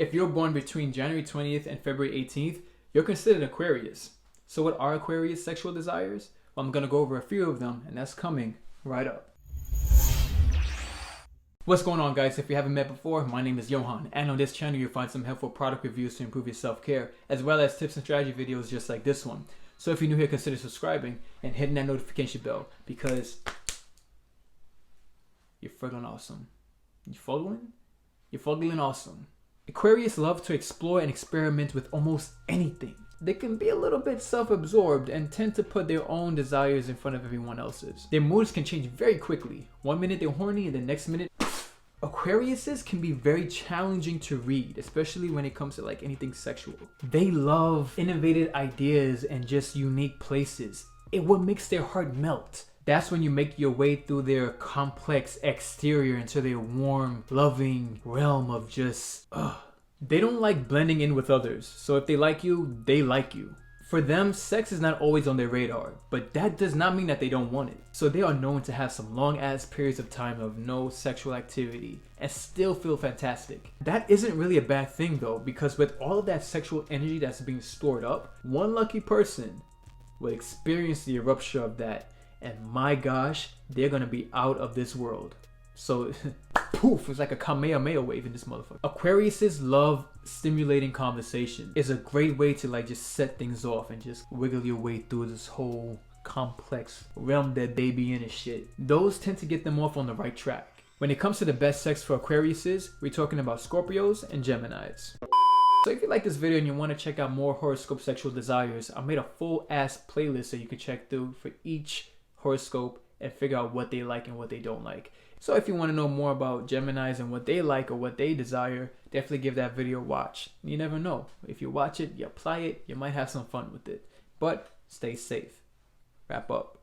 If you're born between January 20th and February 18th, you're considered Aquarius. So what are Aquarius sexual desires? Well, I'm going to go over a few of them, and that's coming right up. What's going on, guys? If you haven't met before, my name is Johann, and on this channel you'll find some helpful product reviews to improve your self-care, as well as tips and strategy videos just like this one. So if you're new here, consider subscribing and hitting that notification bell, because you're friggin' awesome. You following? You're fuggling awesome. Aquarius love to explore and experiment with almost anything. They can be a little bit self-absorbed and tend to put their own desires in front of everyone else's. Their moods can change very quickly. One minute they're horny and the next minute... Aquariuses can be very challenging to read, especially when it comes to like anything sexual. They love innovative ideas and just unique places. It what makes their heart melt. That's when you make your way through their complex exterior into their warm, loving realm of just, They don't like blending in with others, so if they like you, they like you. For them, sex is not always on their radar, but that does not mean that they don't want it. So they are known to have some long ass periods of time of no sexual activity and still feel fantastic. That isn't really a bad thing though, because with all of that sexual energy that's being stored up, one lucky person will experience the eruption of that, and my gosh, they're gonna be out of this world. So poof, it's like a Kamehameha wave in this motherfucker. Aquariuses love stimulating conversation. It's a great way to like just set things off and just wiggle your way through this whole complex realm that they be in and shit. Those tend to get them off on the right track. When it comes to the best sex for Aquariuses, we're talking about Scorpios and Geminis. So if you like this video and you want to check out more horoscope sexual desires, I made a full ass playlist so you can check through for each horoscope and figure out what they like and what they don't like. So if you want to know more about Geminis and what they like or what they desire, definitely give that video a watch. You never know. If you watch it, you apply it, you might have some fun with it. But stay safe. Wrap up.